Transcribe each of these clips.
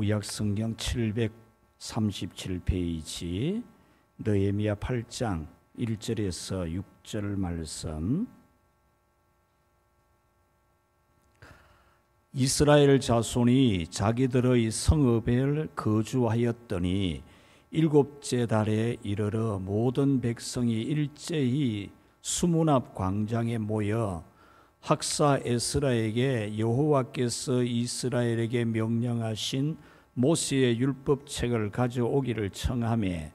구약성경 737페이지 느헤미야 8장 1절에서 6절 말씀. 이스라엘 자손이 자기들의 성읍에 거주하였더니 일곱째 달에 이르러 모든 백성이 일제히 수문 앞 광장에 모여 학사 에스라에게 여호와께서 이스라엘에게 명령하신 모세의 율법책을 가져오기를 청하매,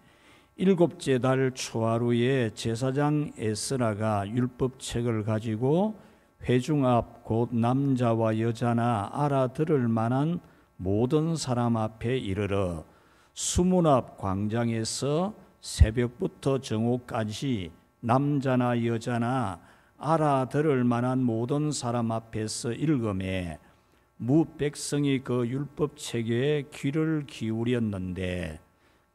일곱째 달 초하루에 제사장 에스라가 율법책을 가지고 회중 앞 곧 남자와 여자나 알아들을 만한 모든 사람 앞에 이르러 수문 앞 광장에서 새벽부터 정오까지 남자나 여자나 알아들을 만한 모든 사람 앞에서 읽음에 무 백성이 그 율법책에 귀를 기울였는데,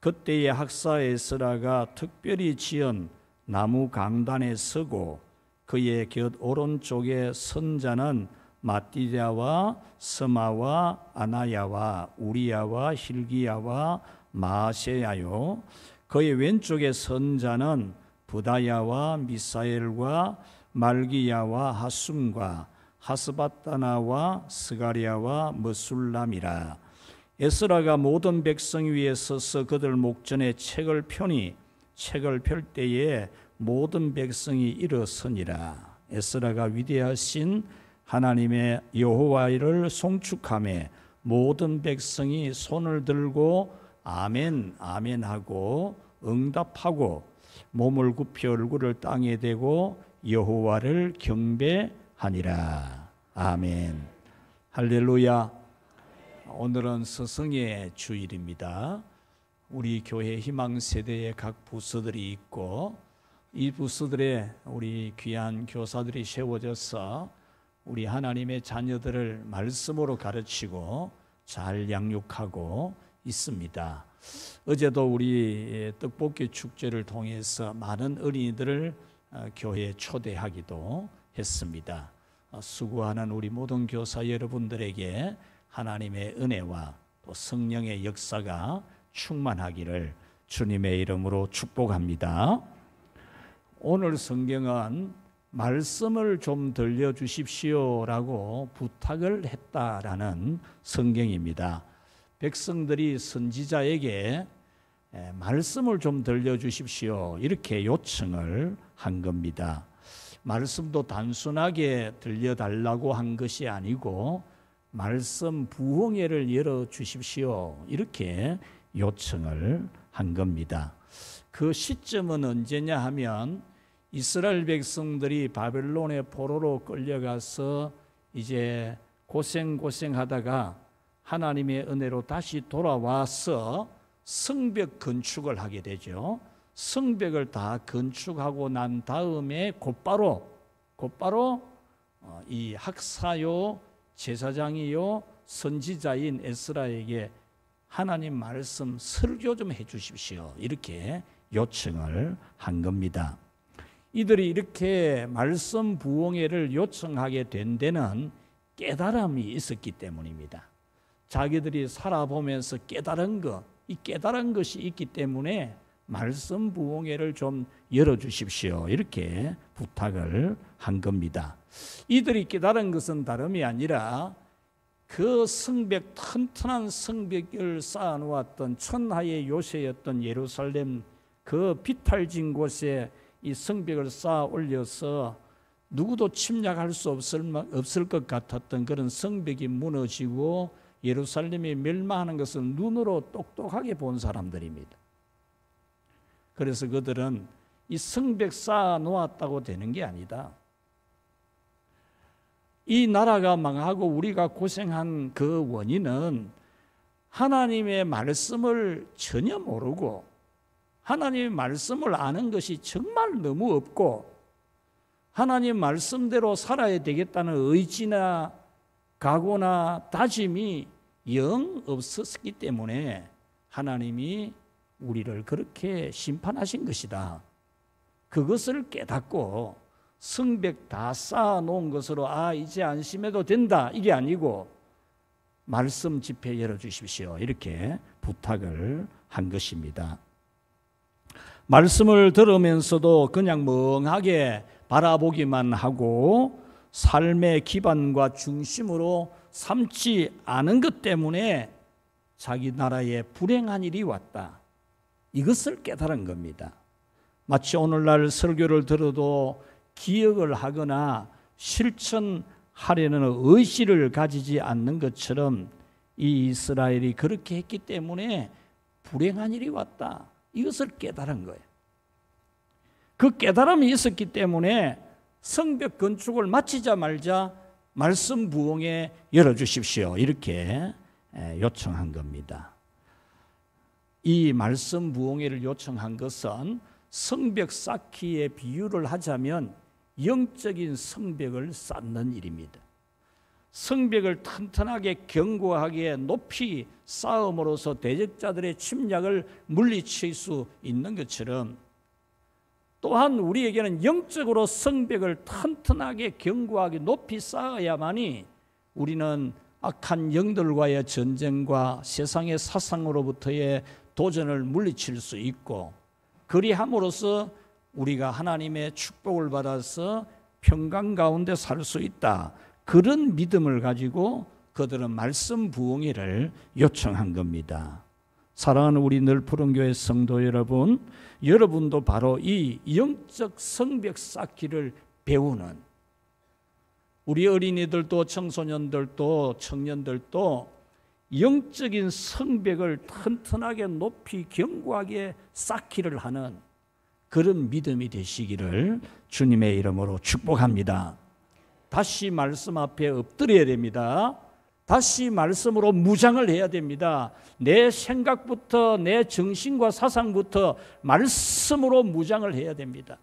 그때에 학사 에스라가 특별히 지은 나무 강단에 서고 그의 곁 오른쪽에 선자는 마띠랴와 스마와 아나야와 우리야와 hil기야와 마아세야요, 그의 왼쪽에 선자는 부다야와 미사엘과 말기야와 하숨과 하스바다나와 스가랴와 머술람이라. 에스라가 모든 백성 위에 서서 그들 목전에 책을 펴니 책을 펼 때에 모든 백성이 일어서니라. 에스라가 위대하신 하나님의 여호와를 송축하며 모든 백성이 손을 들고 아멘 아멘 하고 응답하고 몸을 굽혀 얼굴을 땅에 대고 여호와를 경배하니라. 아멘. 할렐루야. 오늘은 스승의 주일입니다. 우리 교회 희망세대에 각 부서들이 있고, 이 부서들에 우리 귀한 교사들이 세워져서 우리 하나님의 자녀들을 말씀으로 가르치고 잘 양육하고 있습니다. 어제도 우리 떡볶이 축제를 통해서 많은 어린이들을 교회에 초대하기도 했습니다. 수고하는 우리 모든 교사 여러분들에게 하나님의 은혜와 또 성령의 역사가 충만하기를 주님의 이름으로 축복합니다. 오늘 성경은 말씀을 좀 들려주십시오라고 부탁을 했다라는 성경입니다. 백성들이 선지자에게 말씀을 좀 들려주십시오 이렇게 요청을 한 겁니다. 말씀도 단순하게 들려달라고 한 것이 아니고 말씀 부흥회를 열어주십시오 이렇게 요청을 한 겁니다. 그 시점은 언제냐 하면 이스라엘 백성들이 바벨론의 포로로 끌려가서 이제 고생하다가 하나님의 은혜로 다시 돌아와서 성벽 건축을 하게 되죠. 성벽을 다 건축하고 난 다음에 곧바로 이 학사요 제사장이요 선지자인 에스라에게 하나님 말씀 설교 좀 해 주십시오 이렇게 요청을 한 겁니다. 이들이 이렇게 말씀 부흥회를 요청하게 된 데는 깨달음이 있었기 때문입니다. 자기들이 살아보면서 깨달은 것, 이 깨달은 것이 있기 때문에 말씀 부흥회를 좀 열어주십시오 이렇게 부탁을 한 겁니다. 이들이 깨달은 것은 다름이 아니라 그 성벽, 튼튼한 성벽을 쌓아놓았던 천하의 요새였던 예루살렘 그 비탈진 곳에 이 성벽을 쌓아 올려서 누구도 침략할 수 없을 것 같았던 그런 성벽이 무너지고 예루살렘이 멸망하는 것을 눈으로 똑똑하게 본 사람들입니다. 그래서 그들은 이 성벽 쌓아 놓았다고 되는 게 아니다. 이 나라가 망하고 우리가 고생한 그 원인은 하나님의 말씀을 전혀 모르고 하나님의 말씀을 아는 것이 정말 너무 없고 하나님 말씀대로 살아야 되겠다는 의지나 각오나 다짐이 영 없었기 때문에 하나님이 우리를 그렇게 심판하신 것이다. 그것을 깨닫고 성벽 다 쌓아놓은 것으로 이제 안심해도 된다 이게 아니고 말씀 집회 열어주십시오. 이렇게 부탁을 한 것입니다. 말씀을 들으면서도 그냥 멍하게 바라보기만 하고 삶의 기반과 중심으로 삼지 않은 것 때문에 자기 나라에 불행한 일이 왔다. 이것을 깨달은 겁니다. 마치 오늘날 설교를 들어도 기억을 하거나 실천하려는 의지를 가지지 않는 것처럼 이 이스라엘이 그렇게 했기 때문에 불행한 일이 왔다. 이것을 깨달은 거예요. 그 깨달음이 있었기 때문에 성벽 건축을 마치자마자 말씀 부흥회 열어주십시오. 이렇게 요청한 겁니다. 이 말씀 부흥회를 요청한 것은 성벽 쌓기의 비유를 하자면 영적인 성벽을 쌓는 일입니다. 성벽을 튼튼하게 견고하게 높이 쌓음으로써 대적자들의 침략을 물리칠 수 있는 것처럼 또한 우리에게는 영적으로 성벽을 튼튼하게 견고하게 높이 쌓아야만이 우리는 악한 영들과의 전쟁과 세상의 사상으로부터의 도전을 물리칠 수 있고 그리함으로써 우리가 하나님의 축복을 받아서 평강 가운데 살 수 있다. 그런 믿음을 가지고 그들은 말씀 부흥회를 요청한 겁니다. 사랑하는 우리 늘푸른교회 성도 여러분, 여러분도 바로 이 영적 성벽 쌓기를 배우는 우리 어린이들도 청소년들도 청년들도 영적인 성벽을 튼튼하게 높이 견고하게 쌓기를 하는 그런 믿음이 되시기를 주님의 이름으로 축복합니다. 다시 말씀 앞에 엎드려야 됩니다. 다시 말씀으로 무장을 해야 됩니다. 내 생각부터 내 정신과 사상부터 말씀으로 무장을 해야 됩니다.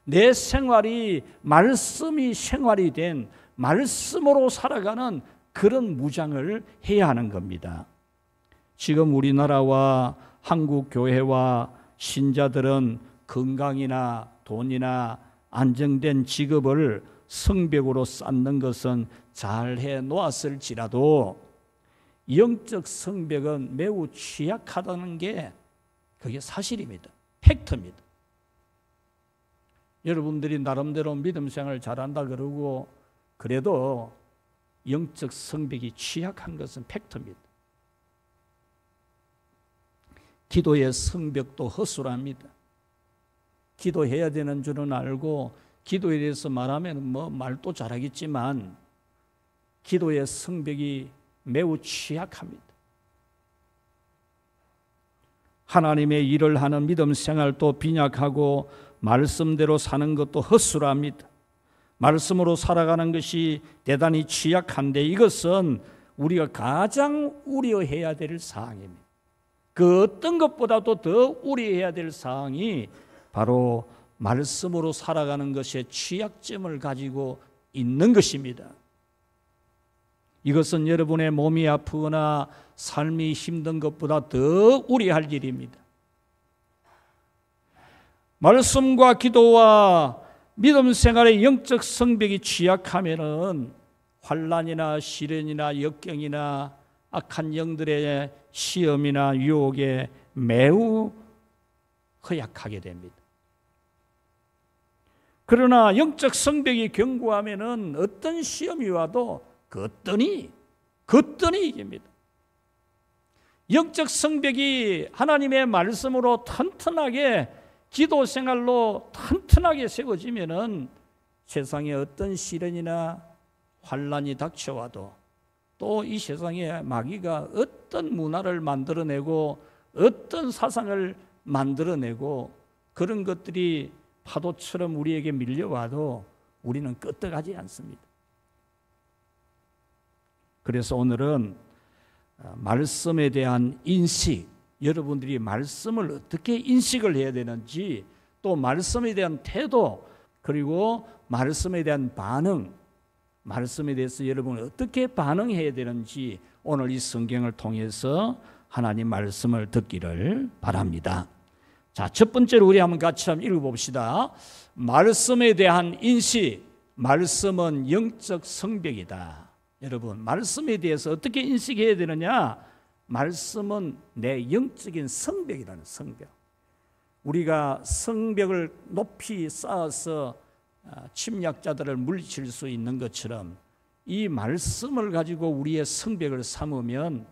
내 생활이 말씀이 생활이 된 말씀으로 살아가는 그런 무장을 해야 하는 겁니다. 지금 우리나라와 한국 교회와 신자들은 건강이나 돈이나 안정된 직업을 성벽으로 쌓는 것은 잘해 놓았을지라도 영적 성벽은 매우 취약하다는 게 그게 사실입니다. 팩트입니다. 여러분들이 나름대로 믿음 생활을 잘한다 그러고 그래도 영적 성벽이 취약한 것은 팩트입니다. 기도의 성벽도 허술합니다. 기도해야 되는 줄은 알고 기도에 대해서 말하면 말도 잘하겠지만 기도의 성벽이 매우 취약합니다. 하나님의 일을 하는 믿음 생활도 빈약하고 말씀대로 사는 것도 허술합니다. 말씀으로 살아가는 것이 대단히 취약한데 이것은 우리가 가장 우려해야 될 사항입니다. 그 어떤 것보다도 더 우려해야 될 사항이 바로 말씀으로 살아가는 것에 취약점을 가지고 있는 것입니다. 이것은 여러분의 몸이 아프거나 삶이 힘든 것보다 더 우려할 일입니다. 말씀과 기도와 믿음 생활의 영적 성벽이 취약하면은 환난이나 시련이나 역경이나 악한 영들의 시험이나 유혹에 매우 허약하게 됩니다. 그러나 영적 성벽이 견고하면은 어떤 시험이 와도 거뜬히 이깁니다. 영적 성벽이 하나님의 말씀으로 튼튼하게 기도 생활로 튼튼하게 세워지면은 세상에 어떤 시련이나 환난이 닥쳐와도 또 이 세상에 마귀가 어떤 문화를 만들어내고 어떤 사상을 만들어내고 그런 것들이 파도처럼 우리에게 밀려와도 우리는 끄떡하지 않습니다. 그래서 오늘은 말씀에 대한 인식, 여러분들이 말씀을 어떻게 인식을 해야 되는지 또 말씀에 대한 태도 그리고 말씀에 대한 반응, 말씀에 대해서 여러분은 어떻게 반응해야 되는지 오늘 이 성경을 통해서 하나님 말씀을 듣기를 바랍니다. 자, 첫 번째로 우리 한번 같이 한번 읽어봅시다. 말씀에 대한 인식, 말씀은 영적 성벽이다. 여러분, 말씀에 대해서 어떻게 인식해야 되느냐? 말씀은 내 영적인 성벽이라는 성벽. 우리가 성벽을 높이 쌓아서 침략자들을 물리칠 수 있는 것처럼 이 말씀을 가지고 우리의 성벽을 삼으면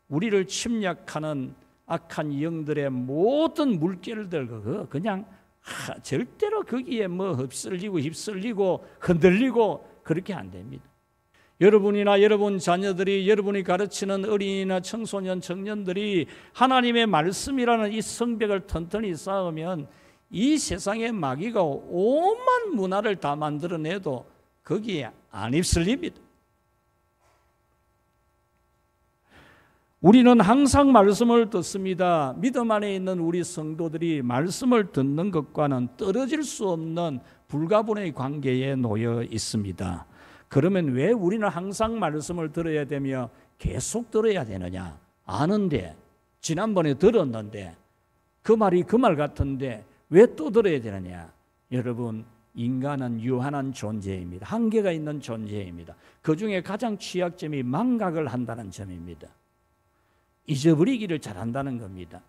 우리를 침략하는 악한 영들의 모든 물결들 그냥 절대로 거기에 뭐 휩쓸리고 흔들리고 그렇게 안 됩니다. 여러분이나 여러분 자녀들이, 여러분이 가르치는 어린이나 청소년, 청년들이 하나님의 말씀이라는 이 성벽을 튼튼히 쌓으면 이 세상의 마귀가 온갖 문화를 다 만들어내도 거기에 안 휩쓸립니다. 우리는 항상 말씀을 듣습니다. 믿음 안에 있는 우리 성도들이 말씀을 듣는 것과는 떨어질 수 없는 불가분의 관계에 놓여 있습니다. 그러면 왜 우리는 항상 말씀을 들어야 되며 계속 들어야 되느냐? 아는데, 지난번에 들었는데 그 말이 그 말 같은데 왜 또 들어야 되느냐? 여러분, 인간은 유한한 존재입니다. 한계가 있는 존재입니다. 그 중에 가장 취약점이 망각을 한다는 점입니다. 잊어버리기를 잘한다는 겁니다.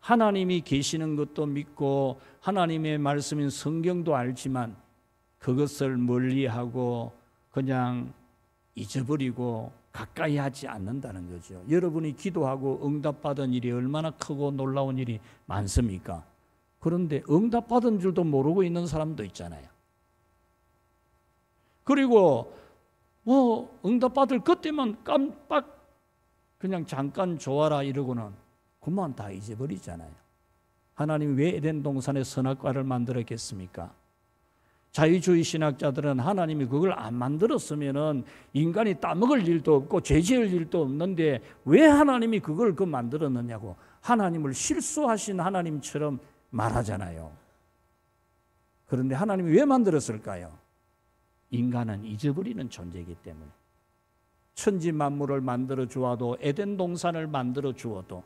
하나님이 계시는 것도 믿고 하나님의 말씀인 성경도 알지만 그것을 멀리하고 그냥 잊어버리고 가까이 하지 않는다는 거죠. 여러분이 기도하고 응답받은 일이 얼마나 크고 놀라운 일이 많습니까? 그런데 응답받은 줄도 모르고 있는 사람도 있잖아요. 그리고 응답받을 그때만 깜빡 그냥 잠깐 좋아라 이러고는 그만 다 잊어버리잖아요. 하나님이 왜 에덴 동산에 선악과를 만들었겠습니까? 자유주의 신학자들은 하나님이 그걸 안 만들었으면은 인간이 따먹을 일도 없고 죄 지을 일도 없는데 왜 하나님이 그걸 만들었느냐고 하나님을 실수하신 하나님처럼 말하잖아요. 그런데 하나님이 왜 만들었을까요? 인간은 잊어버리는 존재이기 때문에. 천지 만물을 만들어 주어도 에덴 동산을 만들어 주어도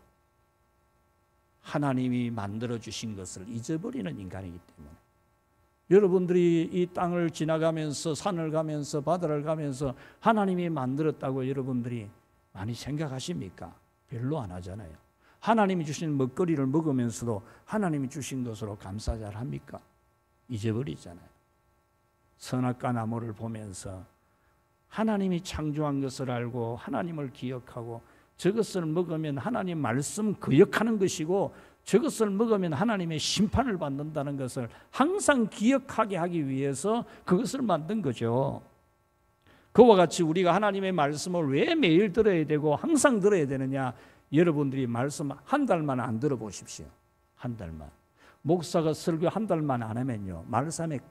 하나님이 만들어 주신 것을 잊어버리는 인간이기 때문에. 여러분들이 이 땅을 지나가면서 산을 가면서 바다를 가면서 하나님이 만들었다고 여러분들이 많이 생각하십니까? 별로 안 하잖아요. 하나님이 주신 먹거리를 먹으면서도 하나님이 주신 것으로 감사 잘 합니까? 잊어버리잖아요. 선악과 나무를 보면서 하나님이 창조한 것을 알고 하나님을 기억하고 저것을 먹으면 하나님 말씀 거역하는 것이고 저것을 먹으면 하나님의 심판을 받는다는 것을 항상 기억하게 하기 위해서 그것을 만든 거죠. 그와 같이 우리가 하나님의 말씀을 왜 매일 들어야 되고 항상 들어야 되느냐? 여러분들이 말씀 한 달만 안 들어보십시오. 한 달만. 목사가 설교 한 달만 안 하면요,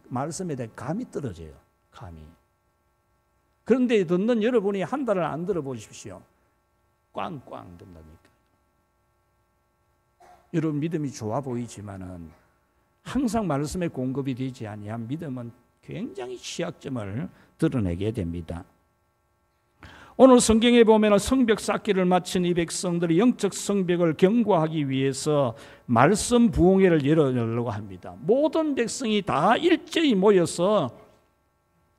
말씀에 대해 감이 떨어져요. 감이. 그런데 듣는 여러분이 한 달을 안 들어보십시오. 꽝꽝 된다니까. 여러분 믿음이 좋아 보이지만은 항상 말씀에 공급이 되지 아니한 믿음은 굉장히 취약점을 드러내게 됩니다. 오늘 성경에 보면 성벽 쌓기를 마친 이 백성들이 영적 성벽을 견고하기 위해서 말씀 부흥회를 열어려고 합니다. 모든 백성이 다 일제히 모여서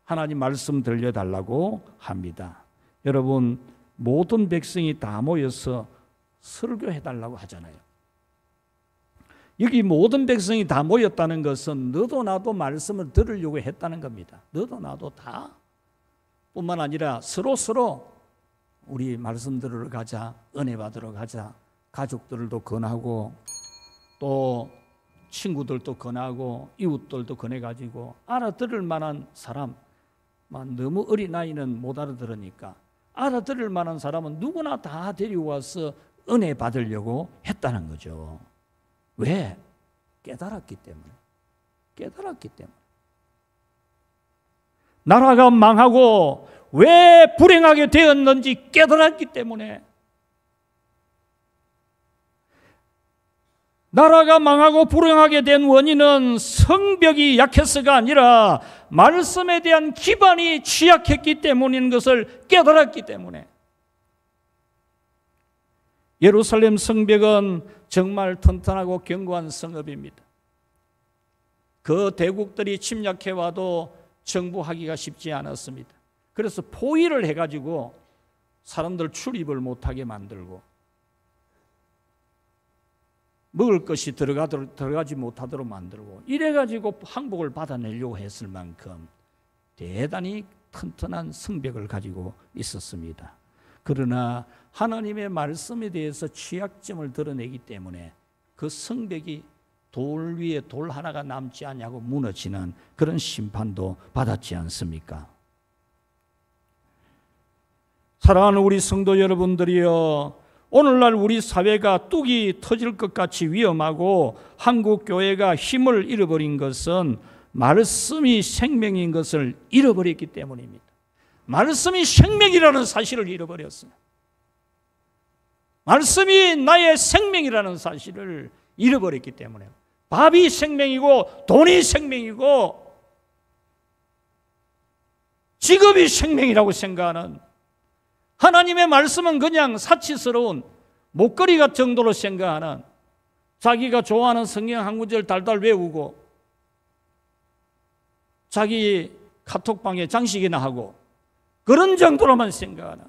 하나님 말씀 들려달라고 합니다. 여러분, 모든 백성이 다 모여서 설교해달라고 하잖아요. 여기 모든 백성이 다 모였다는 것은 너도 나도 말씀을 들으려고 했다는 겁니다. 너도 나도 다. 뿐만 아니라 서로 우리 말씀 들으러 가자, 은혜 받으러 가자, 가족들도 권하고 또 친구들도 권하고 이웃들도 권해가지고 알아들을 만한 사람, 너무 어린아이는 못 알아들으니까 알아들을 만한 사람은 누구나 다 데려와서 은혜 받으려고 했다는 거죠. 왜? 깨달았기 때문에. 깨달았기 때문에. 나라가 망하고 왜 불행하게 되었는지 깨달았기 때문에. 나라가 망하고 불행하게 된 원인은 성벽이 약해서가 아니라 말씀에 대한 기반이 취약했기 때문인 것을 깨달았기 때문에. 예루살렘 성벽은 정말 튼튼하고 견고한 성읍입니다. 그 대국들이 침략해와도 정부하기가 쉽지 않았습니다. 그래서 포위를 해가지고 사람들 출입을 못하게 만들고 먹을 것이 들어가지 못하도록 만들고 이래가지고 항복을 받아내려고 했을 만큼 대단히 튼튼한 성벽을 가지고 있었습니다. 그러나 하나님의 말씀에 대해서 취약점을 드러내기 때문에 그 성벽이 돌 위에 돌 하나가 남지 않냐고 무너지는 그런 심판도 받았지 않습니까? 사랑하는 우리 성도 여러분들이여, 오늘날 우리 사회가 뚝이 터질 것 같이 위험하고 한국 교회가 힘을 잃어버린 것은 말씀이 생명인 것을 잃어버렸기 때문입니다. 말씀이 생명이라는 사실을 잃어버렸어요. 말씀이 나의 생명이라는 사실을 잃어버렸기 때문에 밥이 생명이고 돈이 생명이고 직업이 생명이라고 생각하는, 하나님의 말씀은 그냥 사치스러운 목걸이 같은 정도로 생각하는, 자기가 좋아하는 성경 한 구절 달달 외우고 자기 카톡방에 장식이나 하고 그런 정도로만 생각하는,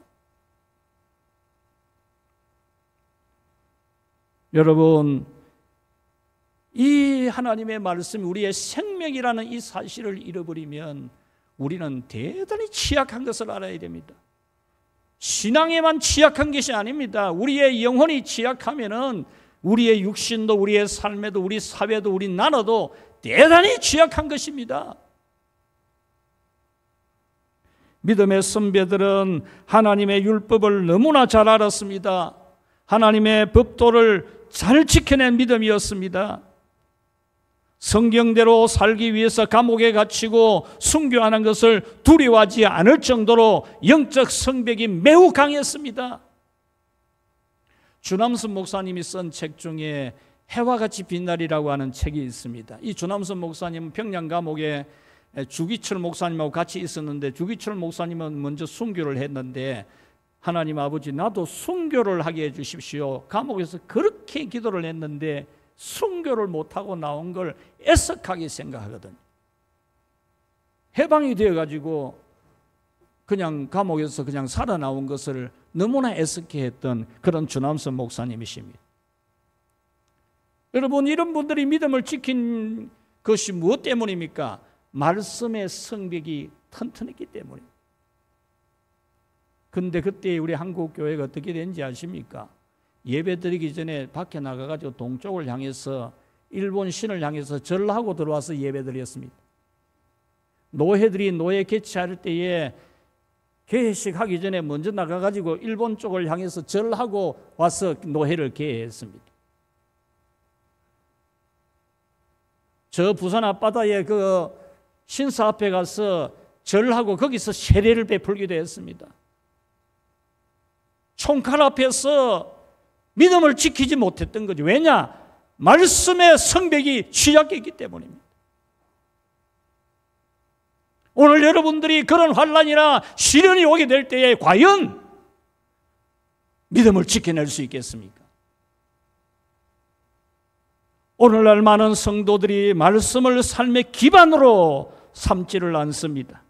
여러분, 이 하나님의 말씀이 우리의 생명이라는 이 사실을 잃어버리면 우리는 대단히 취약한 것을 알아야 됩니다. 신앙에만 취약한 것이 아닙니다. 우리의 영혼이 취약하면은 우리의 육신도, 우리의 삶에도, 우리 사회도, 우리 나라도 대단히 취약한 것입니다. 믿음의 선배들은 하나님의 율법을 너무나 잘 알았습니다. 하나님의 법도를 잘 지켜낸 믿음이었습니다. 성경대로 살기 위해서 감옥에 갇히고 순교하는 것을 두려워하지 않을 정도로 영적 성벽이 매우 강했습니다. 주남선 목사님이 쓴 책 중에 해와 같이 빛날이라고 하는 책이 있습니다. 이 주남선 목사님은 평양 감옥에 주기철 목사님하고 같이 있었는데, 주기철 목사님은 먼저 순교를 했는데, 하나님 아버지 나도 순교를 하게 해 주십시오. 감옥에서 그렇게 기도를 했는데 순교를 못하고 나온 걸 애석하게 생각하거든요. 해방이 되어가지고 그냥 감옥에서 그냥 살아나온 것을 너무나 애석해 했던 그런 주남선 목사님이십니다. 여러분, 이런 분들이 믿음을 지킨 것이 무엇 때문입니까? 말씀의 성벽이 튼튼했기 때문입니다. 근데 그때 우리 한국 교회가 어떻게 된지 아십니까? 예배 드리기 전에 밖에 나가가지고 동쪽을 향해서 일본 신을 향해서 절하고 들어와서 예배 드렸습니다. 노예들이 노예 개최할 때에 개회식 하기 전에 먼저 나가가지고 일본 쪽을 향해서 절하고 와서 노예를 개회했습니다. 저 부산 앞바다에 그 신사 앞에 가서 절하고 거기서 세례를 베풀기도 했습니다. 총칼 앞에서 믿음을 지키지 못했던 거죠. 왜냐? 말씀의 성벽이 취약했기 때문입니다. 오늘 여러분들이 그런 환난이나 시련이 오게 될 때에 과연 믿음을 지켜낼 수 있겠습니까? 오늘날 많은 성도들이 말씀을 삶의 기반으로 삼지를 않습니다.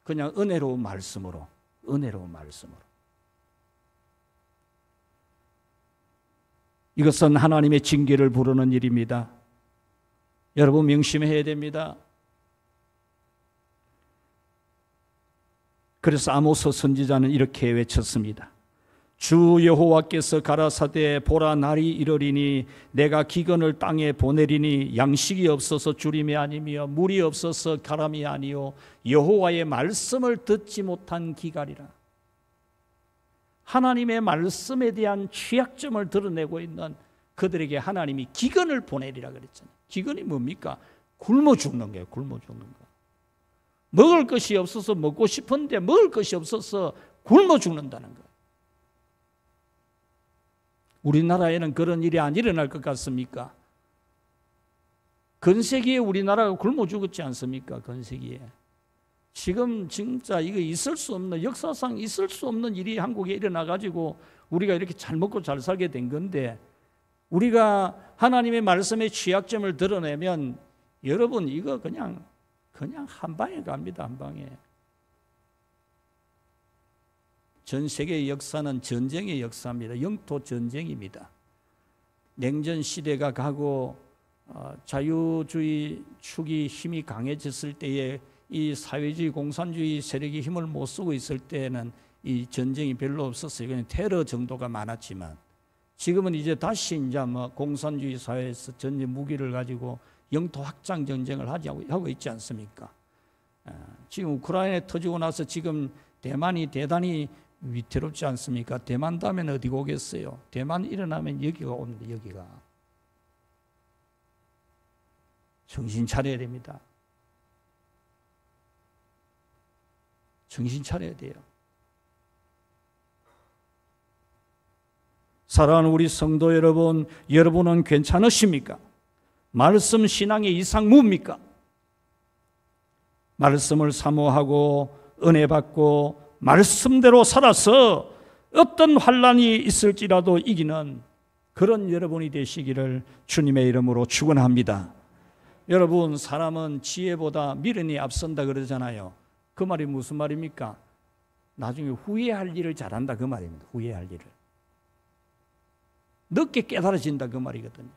그냥 은혜로운 말씀으로. 이것은 하나님의 징계를 부르는 일입니다. 여러분 명심해야 됩니다. 그래서 아모스 선지자는 이렇게 외쳤습니다. 주 여호와께서 가라사대 보라 날이 이르리니 내가 기근을 땅에 보내리니 양식이 없어서 주림이 아니며 물이 없어서 가람이 아니요 여호와의 말씀을 듣지 못한 기갈이라. 하나님의 말씀에 대한 취약점을 드러내고 있는 그들에게 하나님이 기근을 보내리라 그랬잖아요. 기근이 뭡니까? 굶어 죽는 거예요. 굶어 죽는 거. 먹을 것이 없어서 먹고 싶은데 먹을 것이 없어서 굶어 죽는다는 거예요. 우리나라에는 그런 일이 안 일어날 것 같습니까? 건세기에 우리나라가 굶어 죽었지 않습니까? 건세기에. 지금 진짜 이거 있을 수 없는, 역사상 있을 수 없는 일이 한국에 일어나가지고 우리가 이렇게 잘 먹고 잘 살게 된 건데, 우리가 하나님의 말씀의 취약점을 드러내면 여러분 이거 그냥 한 방에 갑니다. 한 방에. 전 세계의 역사는 전쟁의 역사입니다. 영토 전쟁입니다. 냉전 시대가 가고 자유주의 축이 힘이 강해졌을 때에 이 사회주의 공산주의 세력이 힘을 못 쓰고 있을 때에는 이 전쟁이 별로 없었어요. 그냥 테러 정도가 많았지만 지금은 이제 다시 이제 공산주의 사회에서 전쟁 무기를 가지고 영토 확장 전쟁을 하고 있지 않습니까? 지금 우크라이나에 터지고 나서 지금 대만이 대단히 위태롭지 않습니까? 대만 다음엔 어디가 오겠어요? 대만 일어나면 여기가 옵니다. 여기가. 정신 차려야 됩니다. 정신 차려야 돼요. 사랑하는 우리 성도 여러분, 여러분은 괜찮으십니까? 말씀 신앙의 이상 뭡니까? 말씀을 사모하고 은혜 받고 말씀대로 살아서 어떤 환난이 있을지라도 이기는 그런 여러분이 되시기를 주님의 이름으로 축원합니다. 여러분, 사람은 지혜보다 미련이 앞선다 그러잖아요. 그 말이 무슨 말입니까? 나중에 후회할 일을 잘한다 그 말입니다. 후회할 일을. 늦게 깨달아진다 그 말이거든요.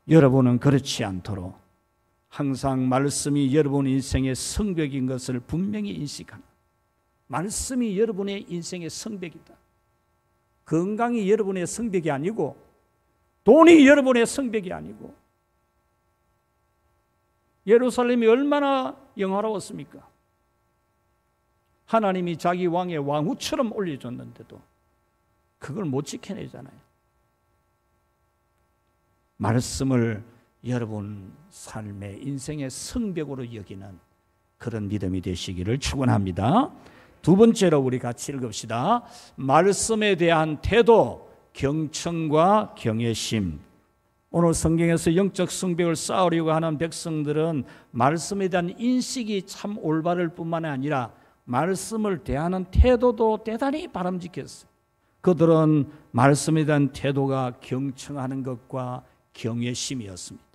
여러분은 그렇지 않도록 항상 말씀이 여러분 인생의 성벽인 것을 분명히 인식하는, 말씀이 여러분의 인생의 성벽이다. 건강이 여러분의 성벽이 아니고 돈이 여러분의 성벽이 아니고 예루살렘이 얼마나 영화로웠습니까? 하나님이 자기 왕의 왕후처럼 올려줬는데도 그걸 못 지켜내잖아요. 말씀을 여러분 삶의 인생의 성벽으로 여기는 그런 믿음이 되시기를 축원합니다. 두 번째로 우리 같이 읽읍시다. 말씀에 대한 태도, 경청과 경외심. 오늘 성경에서 영적 성벽을 쌓으려고 하는 백성들은 말씀에 대한 인식이 참 올바를 뿐만 아니라 말씀을 대하는 태도도 대단히 바람직했어요. 그들은 말씀에 대한 태도가 경청하는 것과 경외심이었습니다.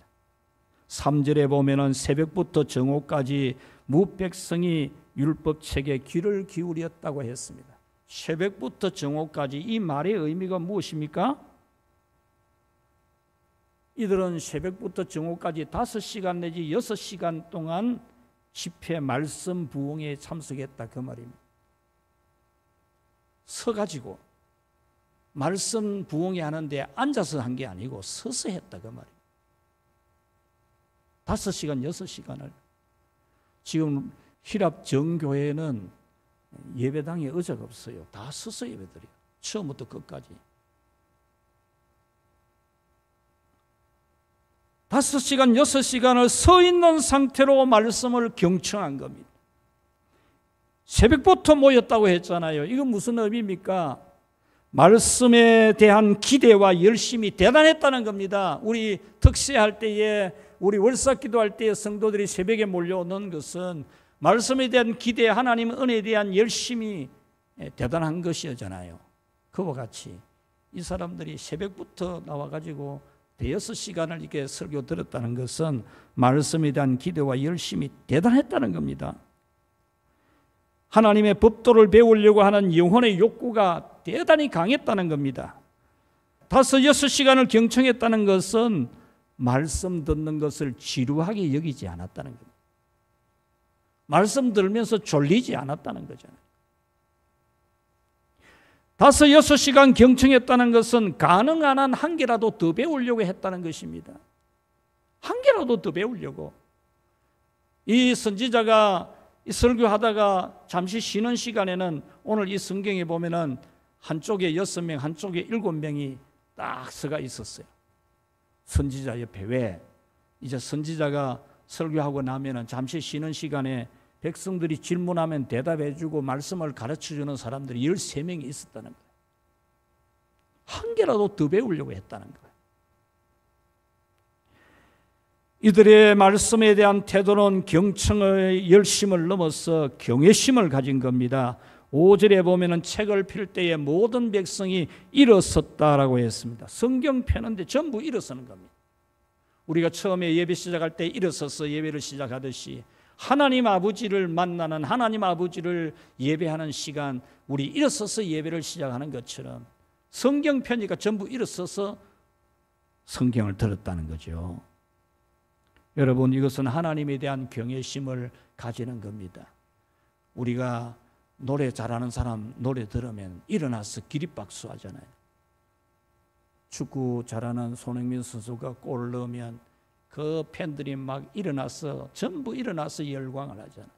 3절에 보면은 새벽부터 정오까지 무백성이 율법책에 귀를 기울였다고 했습니다. 새벽부터 정오까지 이 말의 의미가 무엇입니까? 이들은 새벽부터 정오까지 5시간 내지 6시간 동안 집회 말씀 부흥에 참석했다 그 말입니다. 서가지고 말씀 부흥회 하는데 앉아서 한 게 아니고 서서 했다 그 말입니다. 5시간, 6시간을. 지금 히랍 정교회는 예배당에 의자가 없어요. 다 서서 예배드려요. 처음부터 끝까지. 5시간, 6시간을 서 있는 상태로 말씀을 경청한 겁니다. 새벽부터 모였다고 했잖아요. 이건 무슨 의미입니까? 말씀에 대한 기대와 열심이 대단했다는 겁니다. 우리 특세할 때에, 우리 월삭 기도할 때에 성도들이 새벽에 몰려오는 것은 말씀에 대한 기대, 하나님 은혜에 대한 열심이 대단한 것이잖아요. 그와 같이 이 사람들이 새벽부터 나와가지고 대여섯 시간을 이렇게 설교 들었다는 것은 말씀에 대한 기대와 열심이 대단했다는 겁니다. 하나님의 법도를 배우려고 하는 영혼의 욕구가 대단히 강했다는 겁니다. 5, 6시간을 경청했다는 것은 말씀 듣는 것을 지루하게 여기지 않았다는 겁니다. 말씀 들으면서 졸리지 않았다는 거잖아요. 5, 6시간 경청했다는 것은 가능한 한 한 개라도 더 배우려고 했다는 것입니다. 한 개라도 더 배우려고. 이 선지자가 설교하다가 잠시 쉬는 시간에는 오늘 이 성경에 보면은 한쪽에 6명, 한쪽에 7명이 딱 서가 있었어요. 선지자 옆에. 왜? 이제 선지자가 설교하고 나면은 잠시 쉬는 시간에 백성들이 질문하면 대답해주고 말씀을 가르쳐주는 사람들이 13명이 있었다는 거예요. 한 개라도 더 배우려고 했다는 거예요. 이들의 말씀에 대한 태도는 경청의 열심을 넘어서 경외심을 가진 겁니다. 5절에 보면은 책을 펼 때에 모든 백성이 일어섰다라고 했습니다. 성경 펴는데 전부 일어서는 겁니다. 우리가 처음에 예배 시작할 때 일어서서 예배를 시작하듯이 하나님 아버지를 만나는, 하나님 아버지를 예배하는 시간, 우리 일어서서 예배를 시작하는 것처럼 성경 편지가 전부 일어서서 성경을 들었다는 거죠. 여러분, 이것은 하나님에 대한 경외심을 가지는 겁니다. 우리가 노래 잘하는 사람 노래 들으면 일어나서 기립박수 하잖아요. 축구 잘하는 손흥민 선수가 골을 넣으면 그 팬들이 막 일어나서, 전부 일어나서 열광을 하잖아요.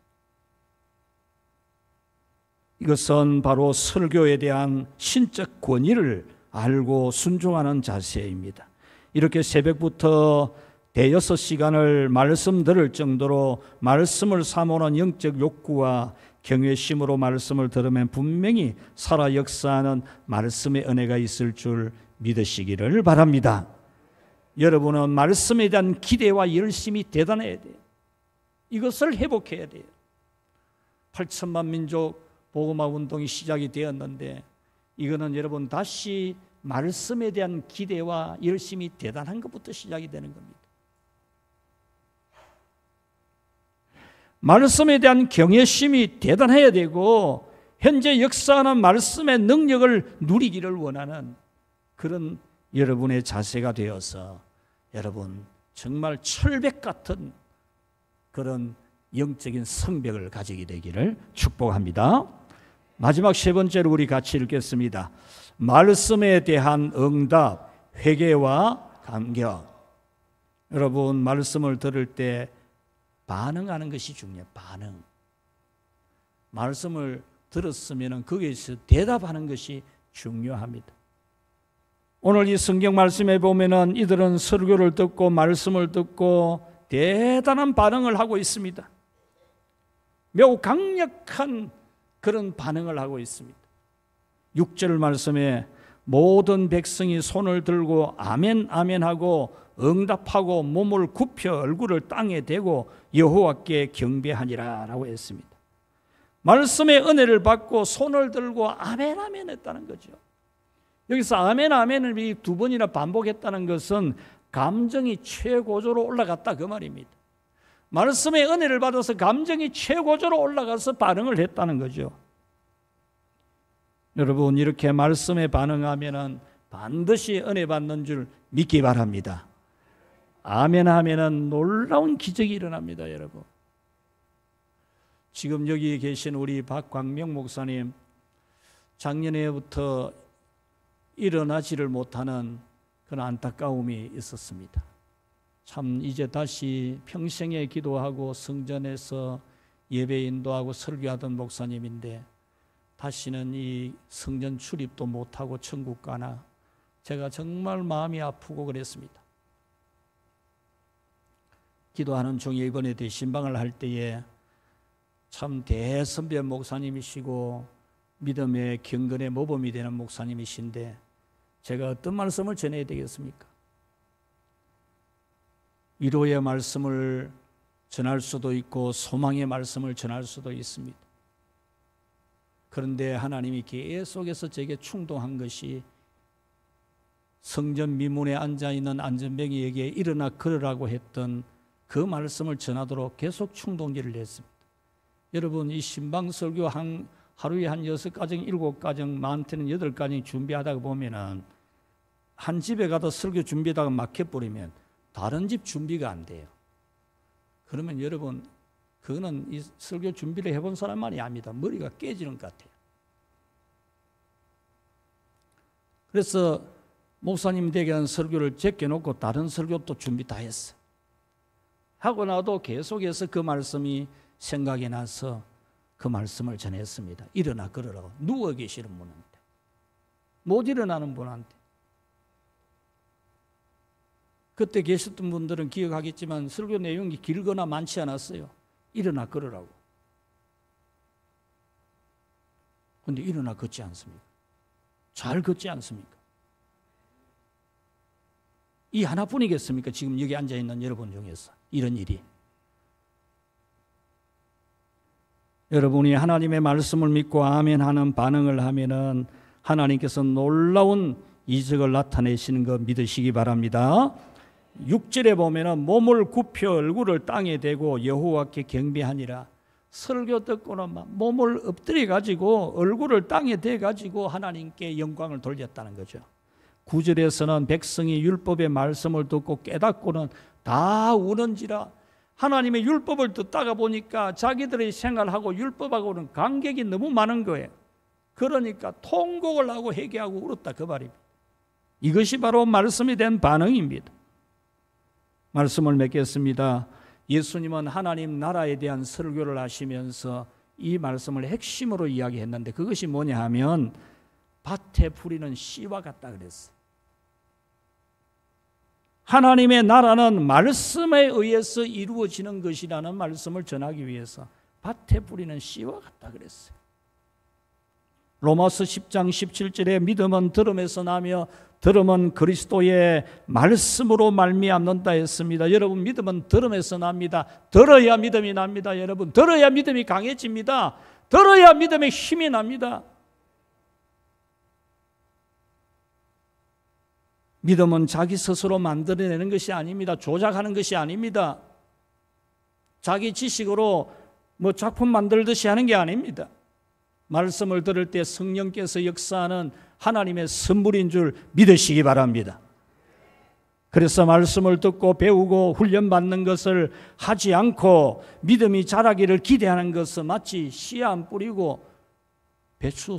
이것은 바로 설교에 대한 신적 권위를 알고 순종하는 자세입니다. 이렇게 새벽부터 대여섯 시간을 말씀 들을 정도로 말씀을 사모하는 영적 욕구와 경외심으로 말씀을 들으면 분명히 살아 역사하는 말씀의 은혜가 있을 줄 믿으시기를 바랍니다. 여러분은 말씀에 대한 기대와 열심이 대단해야 돼요. 이것을 회복해야 돼요. 8천만 민족 복음화 운동이 시작이 되었는데, 이거는 여러분 다시 말씀에 대한 기대와 열심이 대단한 것부터 시작이 되는 겁니다. 말씀에 대한 경외심이 대단해야 되고, 현재 역사하는 말씀의 능력을 누리기를 원하는 그런 여러분의 자세가 되어서 여러분 정말 철벽 같은 그런 영적인 성벽을 가지게 되기를 축복합니다. 마지막 세 번째로 우리 같이 읽겠습니다. 말씀에 대한 응답, 회개와 감격. 여러분, 말씀을 들을 때 반응하는 것이 중요해요. 반응. 말씀을 들었으면 거기에서 대답하는 것이 중요합니다. 오늘 이 성경 말씀에 보면은 이들은 설교를 듣고 말씀을 듣고 대단한 반응을 하고 있습니다. 매우 강력한 그런 반응을 하고 있습니다. 6절 말씀에 모든 백성이 손을 들고 아멘 아멘 하고 응답하고 몸을 굽혀 얼굴을 땅에 대고 여호와께 경배하니라 라고 했습니다. 말씀의 은혜를 받고 손을 들고 아멘 아멘 했다는 거죠. 여기서 아멘 아멘을 두 번이나 반복했다는 것은 감정이 최고조로 올라갔다 그 말입니다. 말씀의 은혜를 받아서 감정이 최고조로 올라가서 반응을 했다는 거죠. 여러분, 이렇게 말씀에 반응하면은 반드시 은혜 받는 줄 믿기 바랍니다. 아멘 하면은 놀라운 기적이 일어납니다, 여러분. 지금 여기 계신 우리 박광명 목사님, 작년에부터 일어나지를 못하는 그런 안타까움이 있었습니다. 참 이제 다시 평생에 기도하고 성전에서 예배 인도하고 설교하던 목사님인데 다시는 이 성전 출입도 못하고 천국 가나, 제가 정말 마음이 아프고 그랬습니다. 기도하는 중에 이번에 대신방을 할 때에 참 대선배 목사님이시고 믿음의 경건의 모범이 되는 목사님이신데 제가 어떤 말씀을 전해야 되겠습니까? 위로의 말씀을 전할 수도 있고 소망의 말씀을 전할 수도 있습니다. 그런데 하나님이 계속해서 제게 충동한 것이 성전 미문에 앉아있는 안전뱅이에게 일어나 걸으라고 했던 그 말씀을 전하도록 계속 충동기를 했습니다. 여러분, 이 신방 설교 하루에 한 6가정, 7가정, 많게는 8가정 준비하다가 보면은 한 집에 가서 설교 준비하다가 막혀버리면 다른 집 준비가 안 돼요. 그러면 여러분, 그거는 이 설교 준비를 해본 사람만이 압니다. 머리가 깨지는 것 같아요. 그래서 목사님 댁에는 설교를 제껴놓고 다른 설교 또 준비 다 했어요. 하고 나도 계속해서 그 말씀이 생각이 나서 그 말씀을 전했습니다. 일어나 걸으라고. 누워 계시는 분한테, 못 일어나는 분한테. 그때 계셨던 분들은 기억하겠지만 설교 내용이 길거나 많지 않았어요. 일어나 걸으라고. 그런데 일어나 걷지 않습니까? 잘 걷지 않습니까? 이 하나뿐이겠습니까? 지금 여기 앉아있는 여러분 중에서 이런 일이. 여러분이 하나님의 말씀을 믿고 아멘 하는 반응을 하면은 하나님께서 놀라운 이적을 나타내시는 거 믿으시기 바랍니다. 6절에 보면은 몸을 굽혀 얼굴을 땅에 대고 여호와께 경배하니라. 설교 듣고는 막 몸을 엎드려 가지고 얼굴을 땅에 대 가지고 하나님께 영광을 돌렸다는 거죠. 9절에서는 백성이 율법의 말씀을 듣고 깨닫고는 다 우는지라. 하나님의 율법을 듣다가 보니까 자기들의 생활하고 율법하고는 간격이 너무 많은 거예요. 그러니까 통곡을 하고 회개하고 울었다 그 말입니다. 이것이 바로 말씀에 대한 반응입니다. 말씀을 맺겠습니다. 예수님은 하나님 나라에 대한 설교를 하시면서 이 말씀을 핵심으로 이야기했는데 그것이 뭐냐 하면 밭에 뿌리는 씨와 같다 그랬어요. 하나님의 나라는 말씀에 의해서 이루어지는 것이라는 말씀을 전하기 위해서 밭에 뿌리는 씨와 같다 그랬어요. 로마서 10장 17절에 믿음은 들음에서 나며 들음은 그리스도의 말씀으로 말미암는다 했습니다. 여러분, 믿음은 들음에서 납니다. 들어야 믿음이 납니다. 여러분, 들어야 믿음이 강해집니다. 들어야 믿음의 힘이 납니다. 믿음은 자기 스스로 만들어내는 것이 아닙니다. 조작하는 것이 아닙니다. 자기 지식으로 작품 만들듯이 하는 게 아닙니다. 말씀을 들을 때 성령께서 역사하는 하나님의 선물인 줄 믿으시기 바랍니다. 그래서 말씀을 듣고 배우고 훈련받는 것을 하지 않고 믿음이 자라기를 기대하는 것은 마치 씨 안 뿌리고 배추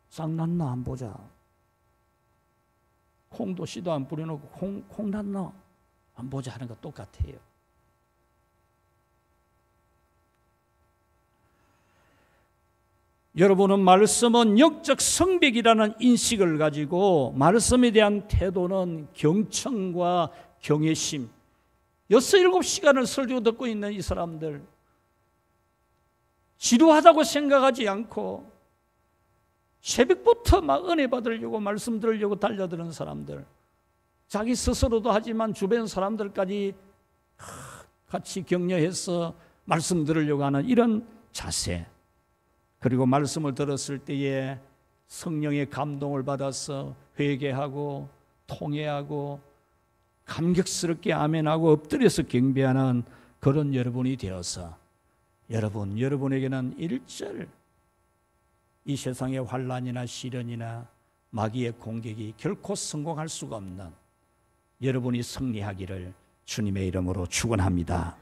싹 났나 안 보자. 콩도 씨도 안 뿌려놓고 콩 났나 안 보자 하는 거 똑같아요. 여러분은 말씀은 영적 성벽이라는 인식을 가지고 말씀에 대한 태도는 경청과 경외심. 6, 7시간을 설교 듣고 있는 이 사람들, 지루하다고 생각하지 않고 새벽부터 막 은혜 받으려고 말씀 들으려고 달려드는 사람들, 자기 스스로도 하지만 주변 사람들까지 같이 격려해서 말씀 들으려고 하는 이런 자세, 그리고 말씀을 들었을 때에 성령의 감동을 받아서 회개하고 통회하고 감격스럽게 아멘하고 엎드려서 경배하는 그런 여러분이 되어서 여러분에게는 일절 이 세상의 환난이나 시련이나 마귀의 공격이 결코 성공할 수가 없는 여러분이 승리하기를 주님의 이름으로 축원합니다.